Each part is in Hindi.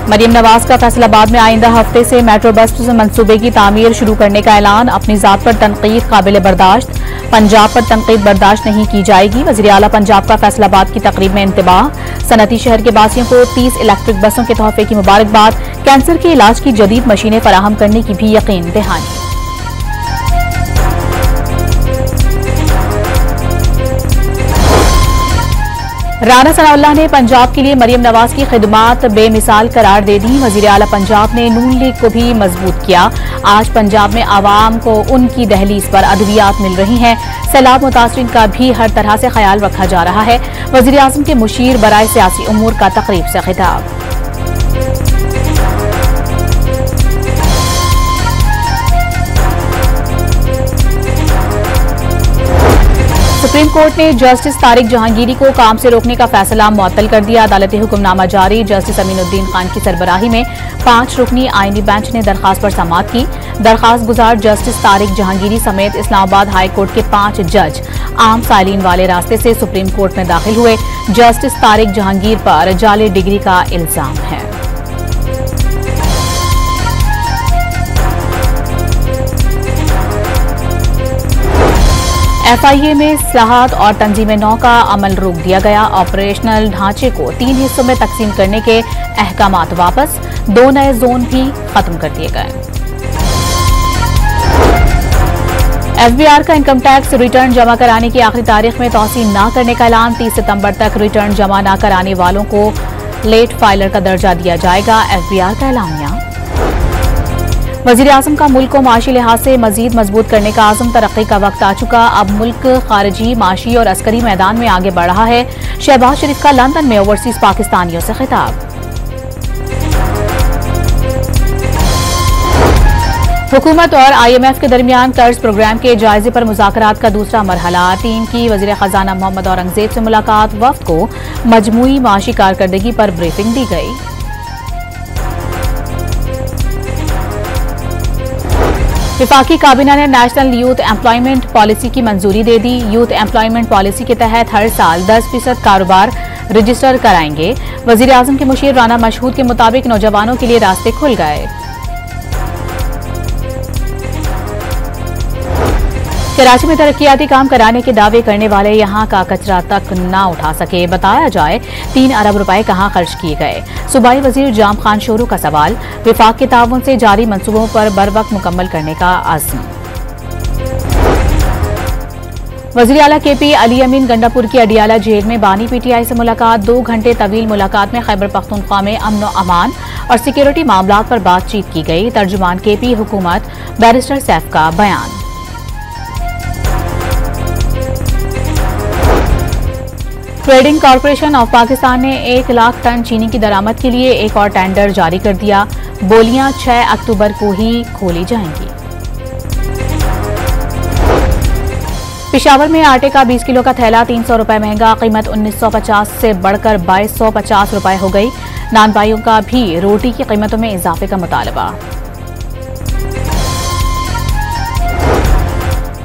मरियम नवाज का फैसलाबाद में आइंदा हफ्ते से मेट्रो बस मंसूबे की तामीर शुरू करने का ऐलान। अपनी जात पर तनकीद काबिल बर्दाश्त, पंजाब पर तनकीद बर्दाश्त नहीं की जाएगी। वज़ीर आला पंजाब का फैसलाबाद की तकरीब में इंतबाह। सनती शहर के वासियों को 30 इलेक्ट्रिक बसों के तोहफे की मुबारकबाद। कैंसर के इलाज की जदीद मशीनें फराहम करने की भी यकीन दहानी। राना सनाउल्लाह ने पंजाब के लिए मरियम नवाज की खिदमात बेमिसाल करार दे दी। वज़ीर आला पंजाब ने नून लीग को भी मजबूत किया। आज पंजाब में आवाम को उनकी दहलीज पर अद्वियात मिल रही हैं। सैलाब मुतासरीन का भी हर तरह से ख्याल रखा जा रहा है। वज़ीर आज़म के मुशीर बराए सियासी उमूर का तकरीब से खिताब। सुप्रीम कोर्ट ने जस्टिस तारिक जहांगीरी को काम से रोकने का फैसला मुअत्तल कर दिया। अदालती हुक्मनामा जारी। जस्टिस अमीनुद्दीन खान की सरबराही में 5 रुकनी आईनी बेंच ने दरखास्त पर समाअत की। दरखास्त गुजार जस्टिस तारिक जहांगीरी समेत इस्लामाबाद हाई कोर्ट के 5 जज आम साइलिन वाले रास्ते से सुप्रीम कोर्ट में दाखिल हुए। जस्टिस तारिक जहांगीर पर जाली डिग्री का इल्जाम है। FIA में इस्लाहात और तंजीम नौ का अमल रोक दिया गया। ऑपरेशनल ढांचे को 3 हिस्सों में तकसीम करने के अहकामात वापस। 2 नए जोन भी खत्म कर दिए गए। FBR का इनकम टैक्स रिटर्न जमा कराने की आखिरी तारीख में तौसील न करने का ऐलान। 30 सितंबर तक रिटर्न जमा न कराने वालों को लेट फाइलर का दर्जा दिया जाएगा। FBR का ऐलानिया। वज़ीर आज़म का मुल्क को माशी लिहाज से मजीद मजबूत करने का आज़म। तरक्की का वक्त आ चुका। अब मुल्क खारजी, माशी और अस्करी मैदान में आगे बढ़ रहा है। शहबाज शरीफ का लंदन में ओवरसीज पाकिस्तानियों से खिताब। हुकूमत और IMF के दरमियान कर्ज प्रोग्राम के जायजे पर मुज़ाकरात का दूसरा मरहला। टीम की वज़ीर खजाना मोहम्मद औरंगजेब से मुलाकात। वफ्द को मजमूई माशी कारकर्दगी पर ब्रीफिंग दी गई। विफाकी काबीना ने नेशनल यूथ एम्प्लॉयमेंट पॉलिसी की मंजूरी दे दी। यूथ एम्प्लॉयमेंट पॉलिसी के तहत हर साल 10% कारोबार रजिस्टर कराएंगे। वज़ीर आज़म के मुशीर राना मशहूद के मुताबिक नौजवानों के लिए रास्ते खुल गए। कराची में तरक्याती काम कराने के दावे करने वाले यहां का कचरा तक न उठा सके। बताया जाए 3 अरब रुपए कहां खर्च किए गए। सूबाई वजीर जाम खान शोरू का सवाल। विफाक के ताउन से जारी मंसूबों पर बरवक्त मुकम्मल करने का आज़म। वज़ीर आला KP अली अमीन गंडापुर की अडियाला जेल में बानी PTI से मुलाकात। 2 घंटे तवील मुलाकात में खैबर पख्तूनख्वा में अमन व अमान और सिक्योरिटी मामलात पर बातचीत की गई। तर्जुमान KP हुकूमत बैरिस्टर सैफ का बयान। ट्रेडिंग कॉरपोरेशन ऑफ पाकिस्तान ने 1 लाख टन चीनी की दरामद के लिए एक और टेंडर जारी कर दिया। बोलियां 6 अक्टूबर को ही खोली जाएंगी। पेशावर में आटे का 20 किलो का थैला 300 रुपए महंगा। कीमत 1950 से बढ़कर 2250 रुपए हो गई। नान भाइयों का भी रोटी की कीमतों में इजाफे का मुतालबा।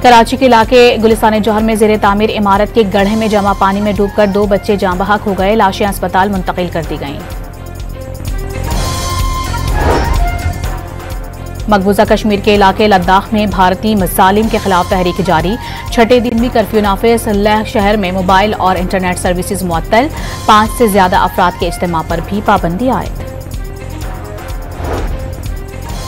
कराची के इलाके गुलिस्तान जौहर में जेर तामीर इमारत के गड्ढे में जमा पानी में डूबकर 2 बच्चे जाँ बहक हो गए। लाशें अस्पताल मुंतकिल कर दी गईं। मकबूजा कश्मीर के इलाके लद्दाख में भारतीय मुसालिम के खिलाफ तहरीक जारी। 6ठे दिन भी कर्फ्यू नाफिज। लेह शहर में मोबाइल और इंटरनेट सर्विसेज मुअत्तल। 5 से ज्यादा अफराद के इज्तिमा पर भी पाबंदी आयद।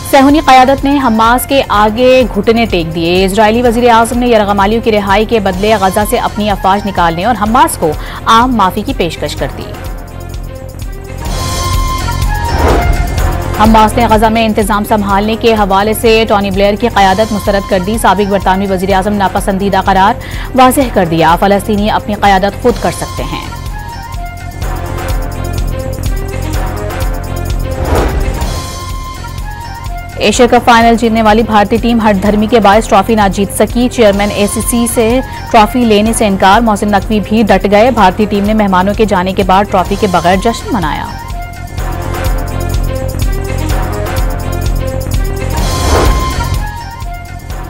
सहूनी क़यादत ने हमास के आगे घुटने टेक दिए। इजरायली वज़ीर आज़म ने यरगमालियों की रिहाई के बदले गजा से अपनी अफवाज निकालने और हमास को आम माफी की पेशकश कर दी। हमास ने गजा में इंतजाम संभालने के हवाले से टॉनी ब्लेयर की क़यादत मुस्तरद कर दी। साबिक बरतानवी वज़ीर आज़म नापसंदीदा करार वाज़ेह कर दिया। फ़लस्तीनी अपनी क़यादत खुद कर सकते हैं। एशिया कप फाइनल जीतने वाली भारतीय टीम हठधर्मी के बायस ट्रॉफी न जीत सकी। चेयरमैन ACC से ट्रॉफी लेने से इनकार। मोहसिन नकवी भी डट गए। भारतीय टीम ने मेहमानों के जाने के बाद ट्रॉफी के बगैर जश्न मनाया।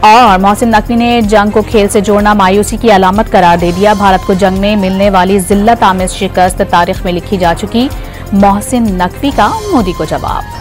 और मोहसिन नकवी ने जंग को खेल से जोड़ना मायूसी की अलामत करार दे दिया। भारत को जंग में मिलने वाली जिल्लत आमेज शिकस्त तारीख में लिखी जा चुकी। मोहसिन नकवी का मोदी को जवाब।